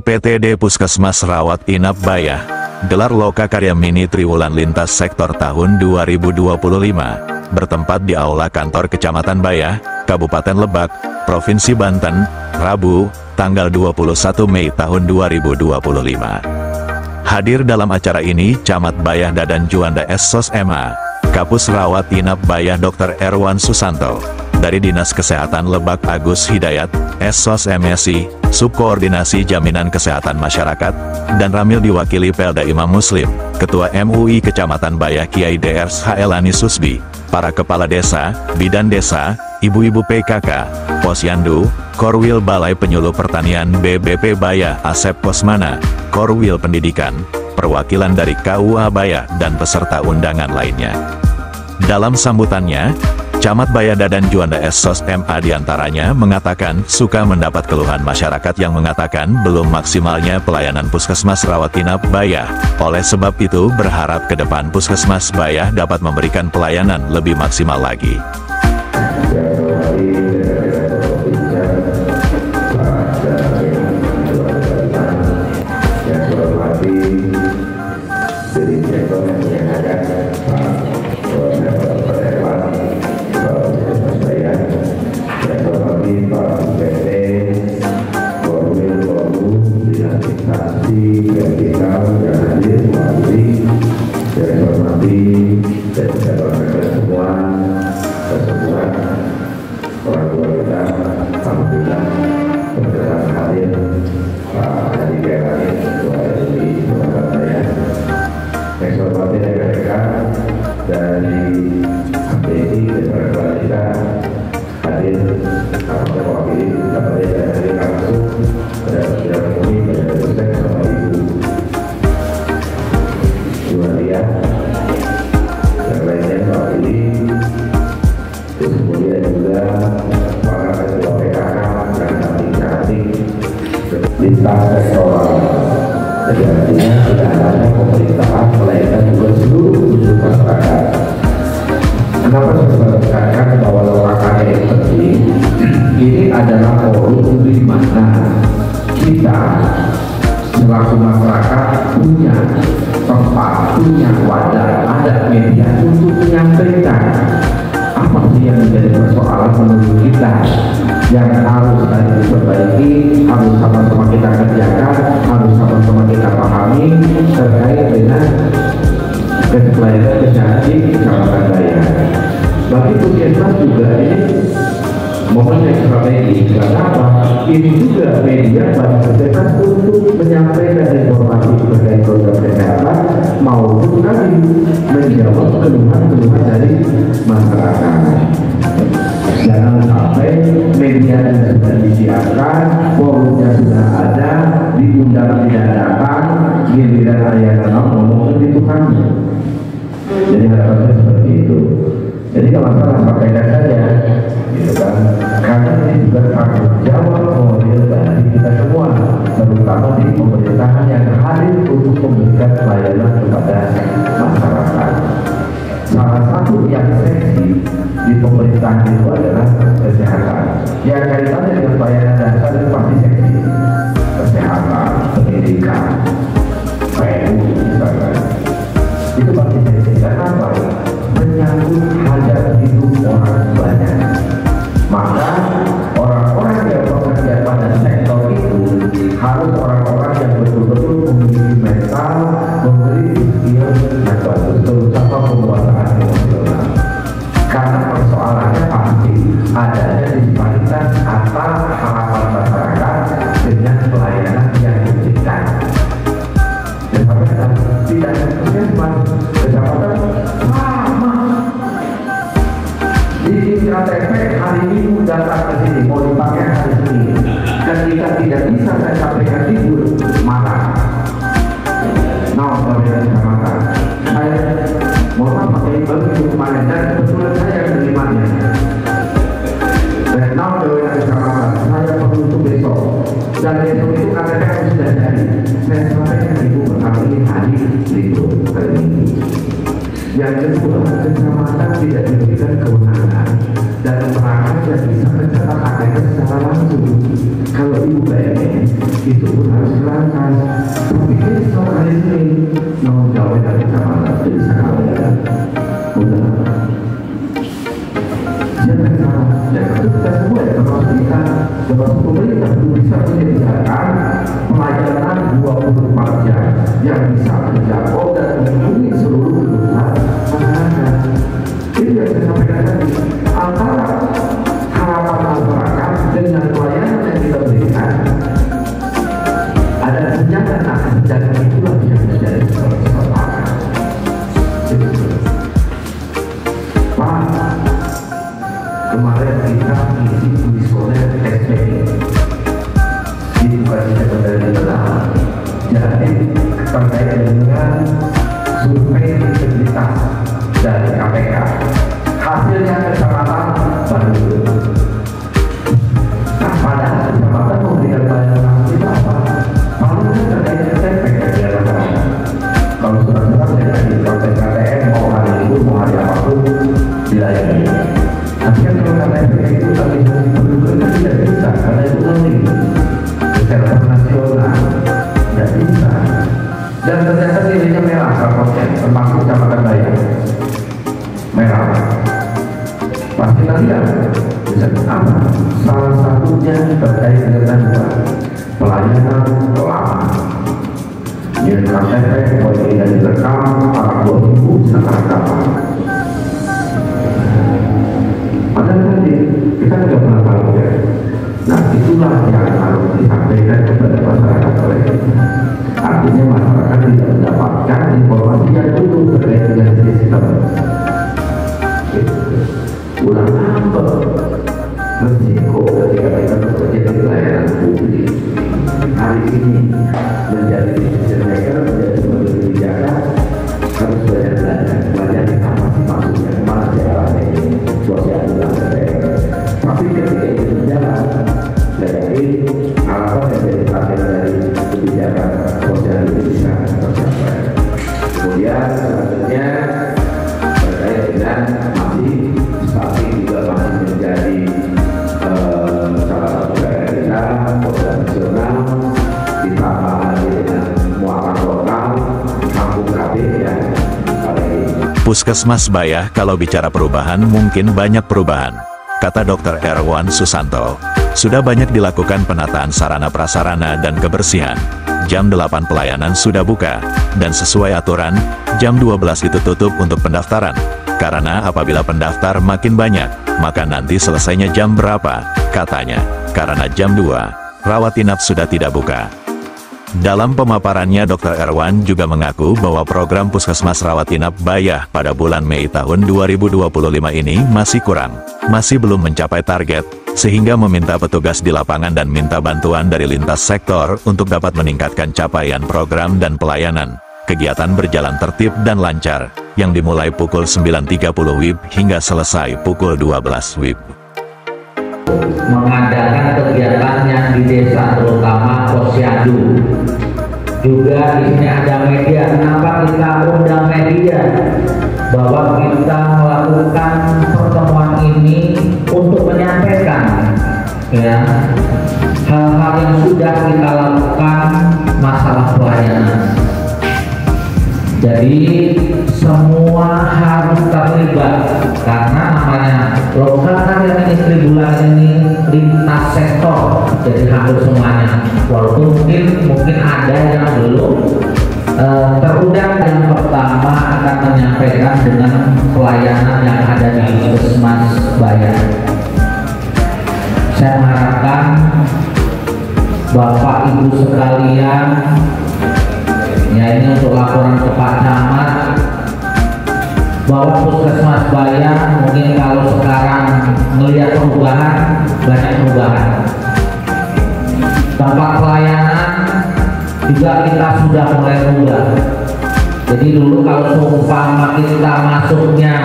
PTD Puskesmas Rawat Inap Bayah, gelar Loka Karya Mini Triwulan Lintas Sektor tahun 2025, bertempat di Aula Kantor Kecamatan Bayah, Kabupaten Lebak, Provinsi Banten, Rabu, tanggal 21 Mei tahun 2025. Hadir dalam acara ini Camat Bayah Dadan Juanda SSOS MA, Kapus Rawat Inap Bayah Dr. Erwan Susanto, dari Dinas Kesehatan Lebak Agus Hidayat, SSOS MSI, Subkoordinasi Jaminan Kesehatan Masyarakat, dan Ramil diwakili Pelda Imam Muslim, Ketua MUI Kecamatan Bayah Kiai Drs Haelani Susbi, para Kepala Desa, Bidan Desa, Ibu-Ibu PKK, Posyandu, Korwil Balai Penyuluh Pertanian BBP Bayah Asep Kosmana, Korwil Pendidikan, perwakilan dari KUA Bayah dan peserta undangan lainnya. Dalam sambutannya, Camat Bayah Dadan Juanda SSOS MA diantaranya mengatakan suka mendapat keluhan masyarakat yang mengatakan belum maksimalnya pelayanan Puskesmas Rawat Inap Bayah. Oleh sebab itu berharap ke depan Puskesmas Bayah dapat memberikan pelayanan lebih maksimal lagi. Lintas sektoral, jadi artinya tidak hanya pemerintahan, melainkan juga seluruh unsur masyarakat. Kenapa saya katakan bahwa loka karya yang penting? Ini adalah forum di mana kita selaku masyarakat punya tempat, punya wadah, ada media untuk menyampaikan apa sih yang menjadi persoalan menurut kita yang harus tadi diperbaiki, harus sama-sama kita kerjakan, harus sama-sama kita pahami terkait dengan pelayanan kesehatan di Kecamatan Bayah. Bagi Puskesmas juga ini momennya strategi, karena apa? Ini juga media bagi Puskesmas untuk menyampaikan informasi terkait program kesehatan maupun tadi menjawab keluhan-keluhan dari masyarakat. Jangan sampai media yang sudah disiapkan, forumnya sudah ada, diundang tidak datang, giliran ayah ngomong itu kan. Jadi harapannya seperti itu. Jadi kalau masalah sampaikan saja, gitu kan? Karena ini juga tanggung jawab moral dari kita semua, terutama di pemerintahan yang hadir untuk memberikan pelayanan kepada masyarakat. Salah satu yang seksi di pemerintahan itu adalah kesehatan. Yang kaitannya dengan pelayanan dasar itu pasti seksi. Kesehatan, pendidikan, PU misalkan. Itu pasti seksi. Kenapa? Menyangkut hajat hidup orang banyak. Maka orang-orang yang bekerja pada sektor itu harus orang-orang yang betul-betul memiliki mental, memiliki skill yang bagus, terutama penguasaan emosional. Karena persoalannya pasti adanya disparitas antara harapan masyarakat dengan pelayanan yang diberikan. Kecamatan tidak puskesmas, kecamatan sama. Di KTP hari Minggu datang ke sini mau dipakai hari Senin. Ketika tidak bisa saya sampaikan libur, marah. Nah, saudara kecamatan, saya mohon pakai bagi kemarin dan kebetulan saya yang menerimanya. Dan now saudara kecamatan, saya perlu untuk besok. Dan besok itu KTP harus sudah jadi. Saya sampaikan ibu pertama ini hari libur hari Minggu. Yang kedua, kecamatan tidak diberikan kewenangan dan perangkat yang bisa mencatat KTP merasakan secara langsung. Kalau ibu bayangin, itu pun harus dilakukan. Tapi ini setiap kali sering mau jawab dari kecamatan jadi sangat mudah. Jangan salah, dan kita semua ya termasuk kita, termasuk pemerintah itu bisa menyediakan pelayanan 24 jam yang bisa menjangkau dan memenuhi seluruh kebutuhan masyarakat. Itu yang saya sampaikan tadi, antara harapan masyarakat dengan pelayanan yang kita berikan ada kesenjangan. Nah, kesenjangan itulah yang menjadi kesepakatan. Pak, kemarin kita mengisi kuesioner SPI di bukan dari dalam, jadi terkait dengan survei integritas dari KPK. Hasilnya kecamatan Bandung. Nah, padahal kecamatan memberikan pelayanan kita apa? Paling terkait KTP ya daerah. Kalau surat-surat saya di proses KTM mau hari itu mau hari apapun dilayani. Tapi kan kalau KTP itu tapi penduduknya tidak bisa karena itu unik. Kesehatan nasional tidak bisa. Dan ternyata nilainya merah raportnya termasuk Kecamatan Bayah. Merah. Pasti lihat bisa apa? Salah satunya terkait dengan pelayanan lama. Yang KTP boleh tidak direkam, para ibu bisa terekam. Padahal tadi kita tidak pernah tahu ya. Nah, itulah yang harus disampaikan kepada masyarakat oleh kita. Artinya masyarakat tidak mendapatkan informasi yang utuh terkait dengan sistem. Ulang apa? Resiko ketika kita bekerja di layanan publik. Hari ini menjadi decision maker, menjadi pembuat kebijakan, harus belajar apa sih maksudnya, kemana jalannya ini, sosial ulang. Tapi ketika itu berjalan, jadi alasan yang jadi target dari kebijakan sosial itu bisa tercapai. Kemudian selanjutnya terkait dengan masih tapi juga masih menjadi salah satu daerah kita program nasional, ditambah lagi dengan muatan lokal kampung KB ya. Puskesmas Bayah kalau bicara perubahan mungkin banyak perubahan. Kata Dr. Erwan Susanto, sudah banyak dilakukan penataan sarana prasarana dan kebersihan. Jam 8 pelayanan sudah buka, dan sesuai aturan, jam 12 itu tutup untuk pendaftaran. Karena apabila pendaftar makin banyak, maka nanti selesainya jam berapa, katanya. Karena jam 2, rawat inap sudah tidak buka. Dalam pemaparannya Dr. Erwan juga mengaku bahwa program Puskesmas Rawat Inap Bayah pada bulan Mei tahun 2025 ini masih kurang, masih belum mencapai target, sehingga meminta petugas di lapangan dan minta bantuan dari lintas sektor untuk dapat meningkatkan capaian program dan pelayanan. Kegiatan berjalan tertib dan lancar, yang dimulai pukul 9.30 WIB hingga selesai pukul 12 WIB. Mengadakan kegiatan yang di desa terutama posyandu. Juga di sini ada media. Kenapa kita undang media? Bahwa kita melakukan pertemuan ini untuk menyampaikan ya hal-hal yang sudah kita lakukan masalah pelayanan. Jadi semua harus terlibat karena namanya lokal karya ministry bulan ini lintas sektor, jadi hampir semuanya. Walaupun mungkin ada yang belum terundang. Yang pertama akan menyampaikan dengan pelayanan yang ada di Puskesmas Bayah. Saya mengharapkan Bapak Ibu sekalian, ya ini untuk laporan ke Pak Camat, bahwa Puskesmas Bayah mungkin kalau sekarang melihat perubahan, banyak perubahan. Tempat pelayanan juga kita sudah mulai rubah. Jadi dulu kalau seumpama kita masuknya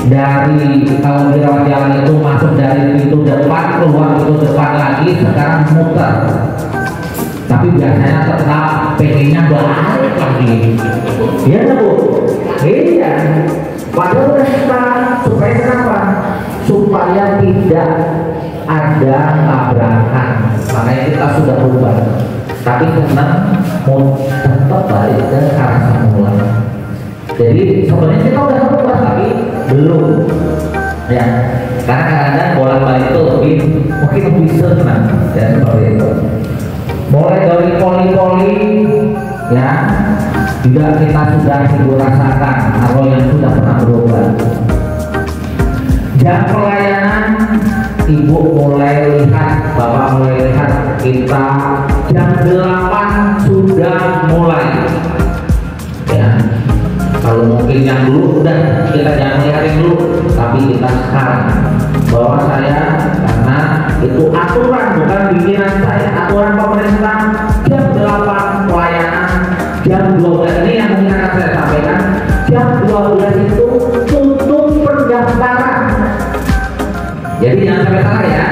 dari, kalau di rawat jalan itu masuk dari pintu depan, keluar pintu depan lagi, sekarang muter. Tapi biasanya tetap pengennya balik lagi. Iya kan Bu? Iya. Padahal udah kita supaya kenapa? Supaya supaya tidak ada tabrakan, makanya kita sudah berubah. Tapi senang mau tetap balik ke arah semula. Jadi sebenarnya kita udah berubah tapi belum, ya. Karena kadang-kadang bolak-balik itu mungkin lebih senang, ya seperti itu. Mulai dari poli-poli, ya, juga kita sudah ibu rasakan kalau yang sudah pernah berubah. Jam pelayanan ibu mulai lihat, bapak mulai lihat kita jam 8 sudah mulai, ya. Kalau mungkin yang dulu udah kita jangan lihatin dulu, tapi kita sekarang bahwa saya, karena itu aturan bukan bikinan saya, aturan pemerintah, jam 8 pelayanan, jam 12 ini yang mungkin akan saya sampaikan, jam 12 itu tutup pendaftaran. Jadi jangan sampai salah ya,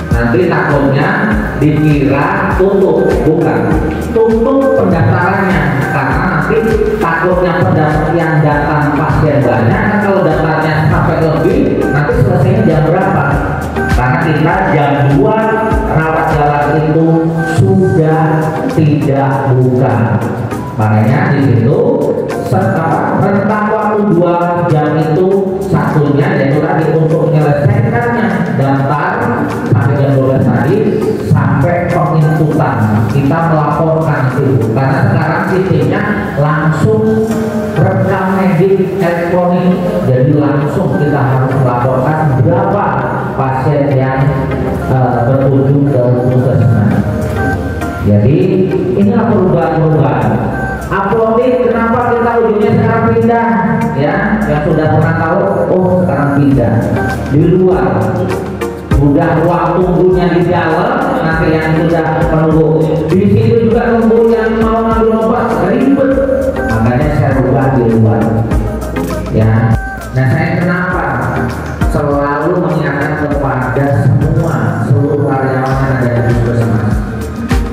nanti takutnya dikira tutup, bukan, tutup pendaftarannya, karena nanti takutnya pendaftar yang datang pasien banyak, kan kalau daftarnya sampai lebih, nanti selesainya jam berapa? Karena kita jam 2 rawat jalan itu sudah tidak buka. Makanya di situ rentang waktu 2 jam itu satunya yaitu tadi untuk menyelesaikannya daftar sampai jam 12 tadi sampai penginputan kita melaporkan itu, karena sekarang sistemnya langsung rekam medik elektronik, jadi langsung kita harus melaporkan berapa pasien yang berkunjung ke puskesmas. Jadi inilah perubahan-perubahan. Uploading, kenapa kita ujungnya sekarang pindah, ya, yang sudah pernah tahu, oh sekarang pindah di luar, udah ruang tunggunya di dalam, nanti yang sudah menunggu di situ juga nunggu yang mau ngambil obat, ribet, makanya saya ubah di luar, ya. Nah saya kenapa selalu mengingatkan kepada semua seluruh karyawan yang ada di puskesmas,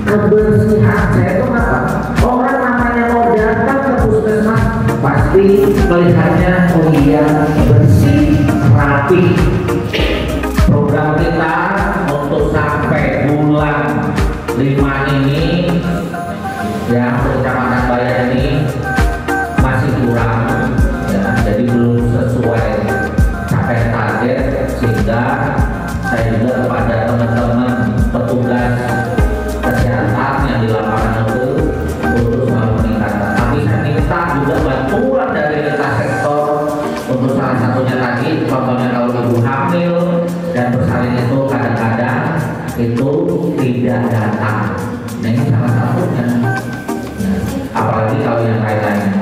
kebersihan. Saya itu apa? Orang namanya mau datang ke puskesmas pasti melihatnya, oh iya bersih, rapi. Program kita untuk sampai bulan 5 ini, ya, untuk Kecamatan Baya ini masih kurang, ya, jadi belum sesuai capai target, sehingga saya juga kepada teman-teman petugas kesehatan yang di lapangan itu untuk selalu meningkatkan. Tapi saya minta juga bantuan dari lintas sektor untuk salah satunya tadi, contohnya kalau ibu hamil dan bersalin itu kadang-kadang itu tidak datang. Nah ini salah satunya. Nah, apalagi kalau yang lain-lainnya.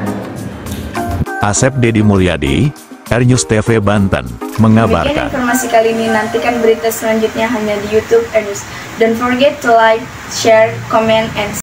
Asep Dedi Mulyadi, R-News TV Banten, mengabarkan. Demikian informasi kali ini, nantikan berita selanjutnya hanya di YouTube R-News. Don't forget to like, share, comment, and